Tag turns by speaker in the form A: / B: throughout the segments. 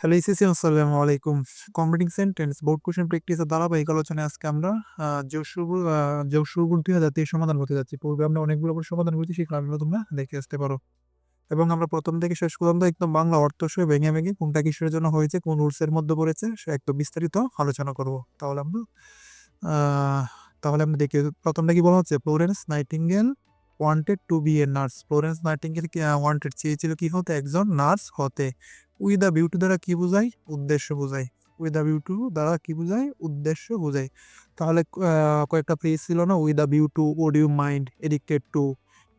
A: Hello SSC আসসালামু আলাইকুম। Competing sentence board question প্র্যাকটিসের ধারাবাহিক আলোচনায় আজকে আমরা যশোর বোর্ড 2023 সমাধান করতে যাচ্ছি। পূর্বে আমরা অনেকগুলো করে সমাধান করেছি, সেই ক্লাসগুলো তোমরা দেখে আসতে পারো। এবং আমরা প্রথম থেকে শেষ পর্যন্ত একদম বাংলা অর্থ সহ ভেঙে ভেঙে কোনটা কিসের জন্য হয়েছে, কোন রুলস এর মধ্যে পড়েছে সে একদম বিস্তারিত আলোচনা করব। আহ, তাহলে আমরা দেখি প্রথমটা কি বলা হচ্ছে, Florence Nightingale wanted to be a nurse. Florence Nightingale wanted চেয়েছিল কি হতে, একজন নার্স হতে। উই দ্য বিউটি দ্বারা কি বোঝায়, উদ্দেশ্য বোঝায়। উই দ্য বিউটি দ্বারা কি বোঝায়, উদ্দেশ্য বোঝায়। তাহলে কয়েকটা ফ্রেজ ছিল না, we the beauty, would you mind, addicted to,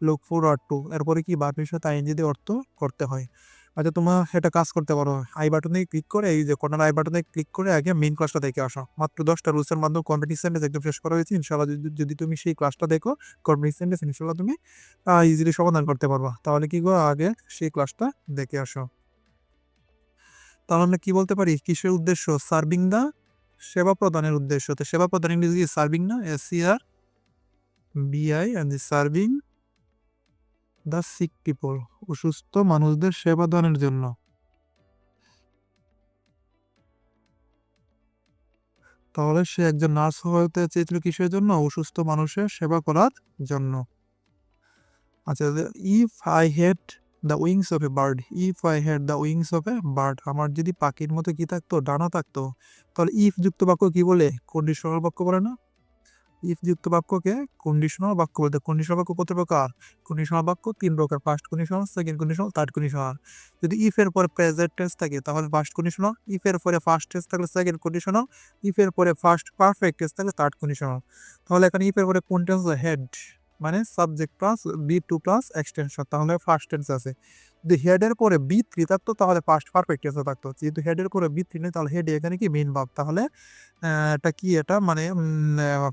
A: look forward to. এরপরে কি বার্বের সাথে আইএনজি দিয়ে অর্থ করতে হয়। আচ্ছা, তোমরা একটা কাজ করতে পারো, আই বাটনে ক্লিক করে, এই যে কর্নার আই বাটনে ক্লিক করে আগে মেইন ক্লাসটা দেখে আসো। মাত্র 10টা রুলসের মাধ্যমে কম্পিটিশন সেন্টেন্স একদম শেষ করা হয়েছে। ইনশাআল্লাহ যদি তুমি সেই ক্লাসটা দেখো, কম্পিটিশন সেন্টেন্স ইনশাআল্লাহ তুমি ইজিলি সমাধান করতে পারবা। তাহলে কি গো, আগে সেই ক্লাসটা দেখে আসো। তাহলে আমরা কি বলতে পারি, কিসের উদ্দেশ্য, সার্ভিং দা, সেবা প্রদানের উদ্দেশ্য। তো সেবা প্রদান ইংরেজি সার্ভিং না, SCR BI, and serving the sick people, অসুস্থ মানুষদের সেবা দানের জন্য। তাহলে সে একজন নার্স হতে চেয়েছিল কিসের জন্য, অসুস্থ মানুষের সেবা করার জন্য। আচ্ছা, if I had the wings of a bird, if I had the wings of a bird, আমার যদি পাখির মতো কি থাকতো, ডানা থাকতো। তাহলে ইফ যুক্ত বাক্য কি বলে, কন্ডিশনাল বাক্য বলে না। ইফ যুক্ত বাক্যকে কন্ডিশনাল বাক্য বলতে। কন্ডিশনাল বাক্য কত প্রকার, কন্ডিশনাল বাক্য 3 প্রকার, first conditional, second conditional, third conditional. যদি ইফ এর পরে প্রেজেন্ট টেন্স থাকে তাহলে ফার্স্ট কন্ডিশনাল, ইফ এর পরে ফার্স্ট টেন্স থাকলে সেকেন্ড কন্ডিশনাল, ইফ এর পরে ফার্স্ট পারফেক্ট টেন্স থাকলে থার্ড কন্ডিশনাল। তাহলে এখানে ইফ এর পরে কোন টেন্স, হেড, মানে subject plus B2 plus extension, তাহলে ফার্স্ট টেন্স আছে। যদি হেডের পরে B3 থাকতো তাহলে ফার্স্ট পারফেক্ট টেন্স থাকতো। যেহেতু হেডের পরে B3 নেই, তাহলে হেড এখানে কি মেইন ভার্ব। তাহলে এটা কি, এটা মানে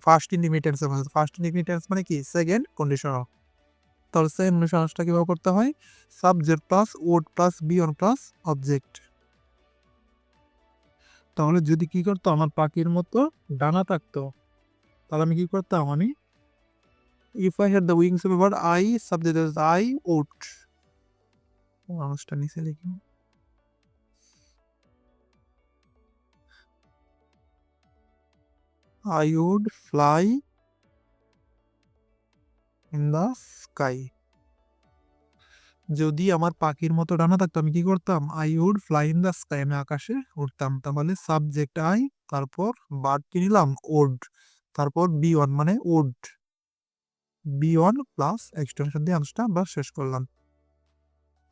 A: ফার্স্ট ইন্ডিমিটেন্স। ফার্স্ট ইন্ডিমিটেন্স মানে কি, সেকেন্ড কন্ডিশনাল। তাহলে সেকেন্ড কন্ডিশনালটা কিভাবে করতে হয়, subject plus would plus V one plus object. তাহলে যদি কি করতো, আমার পাখির মতো ডানা থাকতো, তাহলে আমি কি করতাম, আমি if I had the wings of a bird, I subject I would, মানুষটা নিচে লিখি, I would fly in the sky. যদি আমার পাখির মতো ডানা থাকতো আমি কি করতাম, I would fly in the sky, আমি আকাশে উঠতাম। তাহলে সাবজেক্ট আই, তারপর বার্ড কি নিলাম, ওড, তারপর B1 মানে উড, B1 প্লাস এক্সটেনশন দিয়ে আনসারটা আমরা শেষ করলাম।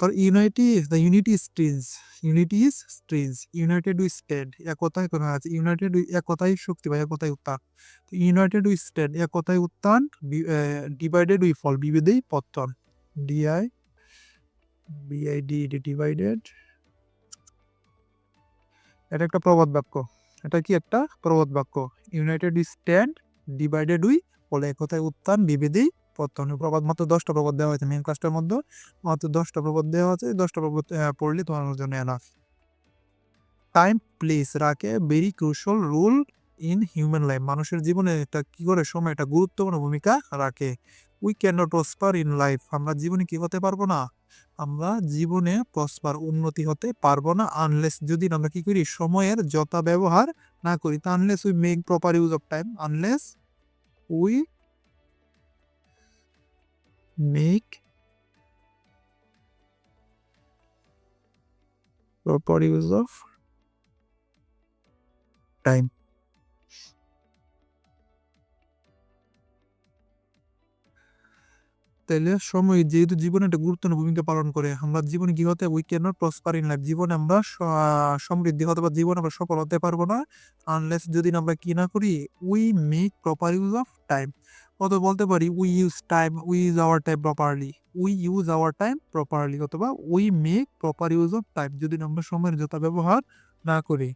A: তার unity, the unity strength, unity is strength, united we stand, একতায় কোনো আছে, ইউনাইটেড একতাই শক্তি বা একতাই উত্থান। ইউনাইটেড উই স্টেড, একতাই উত্থান, ডিভাইডেড উই ফল, বিভেদেই পতন, ডিভাইডেড। এটা একটা প্রবাদ বাক্য, এটা কি একটা প্রবাদ বাক্য। United we stand, divided we fall, একতায় উত্থান, বিভেদেই পতন। প্রবাদ মাত্র 10টা প্রবাদ দেওয়া হয়েছে মেন ক্লাসটার মধ্যে, মাত্র 10টা প্রবাদ দেওয়া আছে। 10টা প্রবাদ পড়লে তোমার জন্য এনাফ। টাইম প্লেস রাখে very crucial role in human life, মানুষের জীবনে এটা কি করে, সময় একটা গুরুত্বপূর্ণ ভূমিকা রাখে। We can not prosper in life, আমরা জীবনে কি হতে পারবো না, আমরা জীবনে প্রসপার উন্নতি হতে পারবো না, আনলেস যদি আমরা কি করি, সময়ের যথা ব্যবহার না করি। তা unless we make proper use of time, unless we make proper use of time. তাইলে সময় যেহেতু জীবনে একটা গুরুত্বপূর্ণ ভূমিকা পালন করে, আমরা জীবনে কি হতে, we can not prosper in life, জীবনে আমরা সমৃদ্ধি হতে বা জীবনে আমরা সফল হতে পারবো না, আনলেস যদি আমরা কি না করি, we make proper use of time. অথবা বলতে পারি we use time, we use our time properly, we use our time properly, অথবা we make proper use of time, যদি আমরা সময়ের যথা ব্যবহার না করি।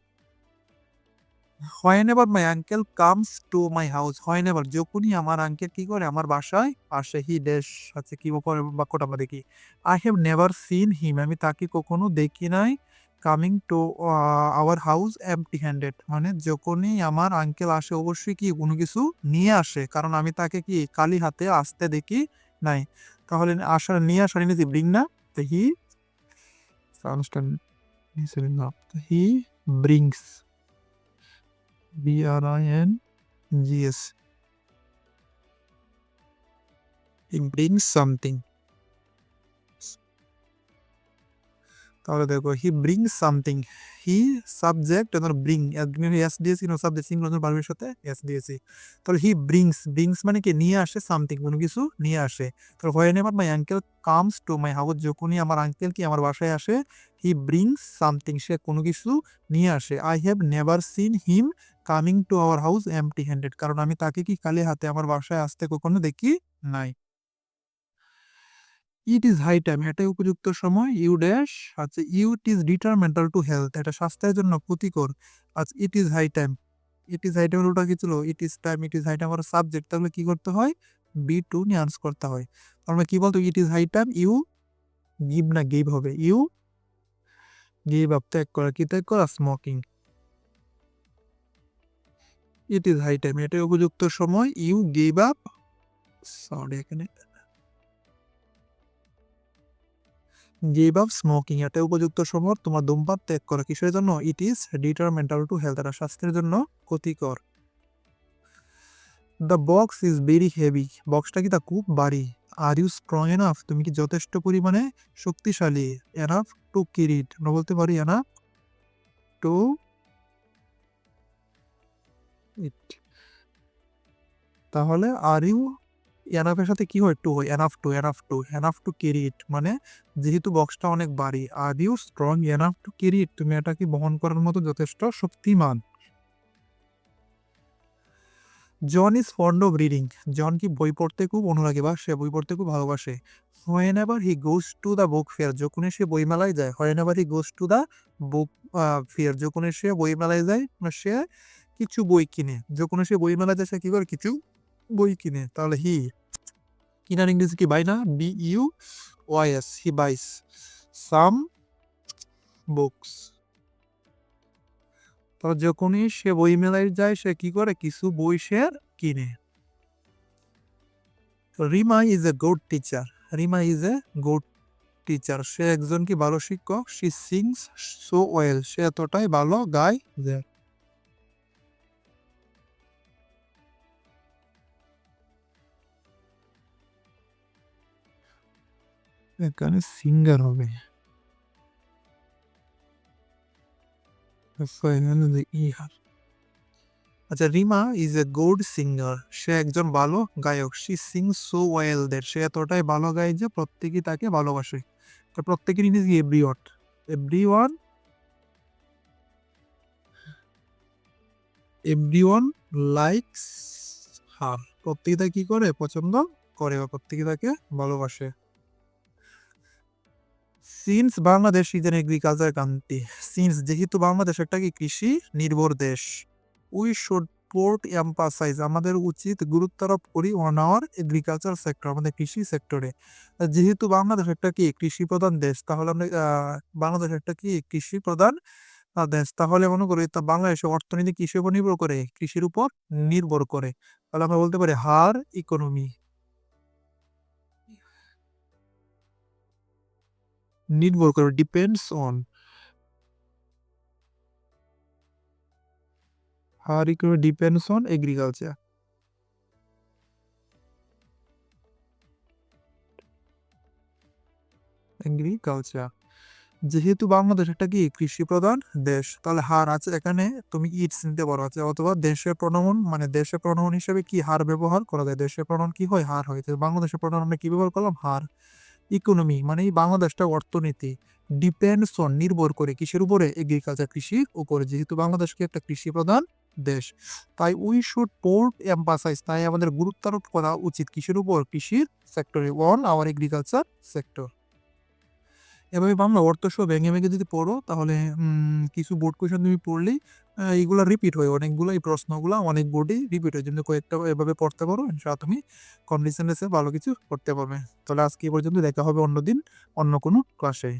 A: Whenever my uncle comes to my house, whenever যখনই আমার আঙ্কেল কি করে, আমার বাসায় আসে, হি ড্যাশ আছে কি পরে বাক্যটা আমরা দেখি, I have never seen him, আমি তাকে কখনো দেখি নাই, coming to our house empty handed, মানে যখনই আমার আঙ্কেল আসে অবশ্যই কি কোনো কিছু নিয়ে আসে, কারণ আমি তাকে কি খালি হাতে আসতে দেখি নাই। তাহলে নিয়ে আসার ইংরেজি ব্রিং না, he he brings, BRINGS, he brings something. তাহলে দেখো he brings something, he subject এবং ব্রিং এস দিয়েছি নো সাবজেক্ট সিঙ্গুলার ভার্বের সাথে এস দিয়েছি। তাহলে হি ব্রিংস, ব্রিংস মানে কি নিয়ে আসে, সামথিং কোনো কিছু নিয়ে আসে। তাহলে হোয়েনেভার my uncle comes to my house, যখনই আমার আঙ্কেল কি আমার বাসায় আসে, হি ব্রিংস সামথিং, সে কোনো কিছু নিয়ে আসে। I have never seen him coming to our house empty handed, কারণ আমি তাকে কি খালি হাতে আমার বাসায় আসতে কখনো দেখি নাই। ইট ইজ হাই টাইম, এটাই উপযুক্ত সময়। ইউ ড্যাশ, আচ্ছা it is detrimental to health, এটা স্বাস্থ্যের জন্য ক্ষতিকর। আচ্ছা it is high time, it is high time ওটা কি ছিল, it is time, it is high time আমার সাবজেক্ট, তাহলে কি করতে হয়, বি টু নিয়ে আনস করতে হয়। তাহলে কি বলতো, it is high time you give, না গিভ হবে, ইউ গিভ আপ, ত্যাগ করা, কি ত্যাগ করা, smoking. It is high time, এটাই উপযুক্ত সময়, ইউ গিভ আপ, সরি এখানে গিভ আপ স্মোকিং, এটা উপযুক্ত সময় তোমার ধূমপান ত্যাগ করা, কিসের জন্য, it is detrimental to health, এটা স্বাস্থ্যের জন্য ক্ষতিকর। The box is very heavy, বক্সটা কি তা খুব ভারী। আর ইউ স্ট্রং এনাফ, তুমি কি যথেষ্ট পরিমাণে শক্তিশালী, এনাফ টু ক্যারি ইট, আমরা বলতে পারি এনাফ টু ইট। তাহলে আর ইউ এনাফের সাথে কি হয়, টু হয়, enough to, enough to, enough to carry it, মানে যেহেতু বক্সটা অনেক ভারী, are you strong enough to carry it, তুমি এটাকে বহন করার মতো যথেষ্ট শক্তিমান। John is fond of reading, John কি বই পড়তে খুব অনুরাগী বা সে বই পড়তে খুব ভালোবাসে। When ever he goes to the book fair, যখন সে বইমেলায় যায়, when ever he goes to the book fair, যখন সে বইমেলায় যায় সে কিছু বই কিনে, যখন সে বইমেলায় যায় সে কি করে, কিছু বই কিনে। তাহলে হি, কিনার ইংরেজি কি বাই না, BUYS, হি বাইস সাম বুকস। তো যখনই সে বই মেলায় যায় সে কি করে, কিছু বই সে কিনে। Rima is a good teacher, Rima is a good teacher, সে একজন কি ভালো শিক্ষক। শি সিংস সো ওয়েল, সে এতটাই ভালো গায় যে। এখানে সিঙ্গার হবে, আচ্ছা Rima is a good singer, সে একজন ভালো গায়ক। She sings so well that, সে এতটাই ভালো গায় যে প্রত্যেকেই তাকে ভালোবাসে। তো প্রত্যেকের ইংরেজি এভরিওয়ান, এভরিওয়ান, এভরিওয়ান লাইকস হার, প্রত্যেকে তাকে কি করে, পছন্দ করে, বা প্রত্যেকে তাকে ভালোবাসে। Since Bangladesh is an agriculture country, since যেহেতু বাংলাদেশ একটা কি কৃষি নির্ভর দেশ। উই শুড পোর্ট এম্পাসাইজ, আমাদের উচিত গুরুত্ব আরোপ করি অন আওয়ার এগ্রিকালচার সেক্টর, আমাদের কৃষি সেক্টরে। যেহেতু বাংলাদেশ একটা কি কৃষি প্রধান দেশ, তাহলে আমরা বাংলাদেশ একটা কি কৃষি প্রধান দেশ, তাহলে মনে করি তা বাংলাদেশের অর্থনীতি কৃষির উপর নির্ভর করে, কৃষির উপর নির্ভর করে। তাহলে আমরা বলতে পারি হার ইকোনমি নির্ভর করে, depends on, her economy depends on agriculture. Agriculture, যেহেতু বাংলাদেশ একটা কি কৃষি প্রধান দেশ, তাহলে হার আছে এখানে তুমি ইটস নিতে পারো, আছে অথবা দেশের প্রণয়ন, মানে দেশের প্রণয়ন হিসেবে কি হার ব্যবহার করা যায়, দেশের প্রণয়ন কি হয়, হার হয়, তো বাংলাদেশের প্রণয়ন আমরা কি ব্যবহার করলাম, হার। ইকোনমি মানে এই বাংলাদেশটা অর্থনীতি, ডিপেন্ডস অন নির্ভর করে, কিসের উপরে, এগ্রিকালচার কৃষির উপরে, যেহেতু বাংলাদেশ কি একটা কৃষি প্রধান দেশ, তাই উই শুড পোর্ট এম্পাসাইজ, তাই আমাদের গুরুত্ব আরোপ করা উচিত কিসের উপর, কৃষির সেক্টরে, অন আওয়ার এগ্রিকালচার সেক্টর। এভাবে বাংলা অর্থ সহ ভেঙে ভেঙে যদি পড়ো তাহলে কিছু বোর্ড কোয়েশন তুমি পড়লেই এইগুলা রিপিট হয়, অনেকগুলো এই প্রশ্নগুলো অনেক বোর্ডেই রিপিট হয়, যদি কয়েকটা এভাবে পড়তে পারো ইনশাআল্লাহ তুমি কনফিডেন্সে ভালো কিছু করতে পারবে। তাহলে আজকে এই পর্যন্ত, দেখা হবে অন্যদিন অন্য কোনো ক্লাসে।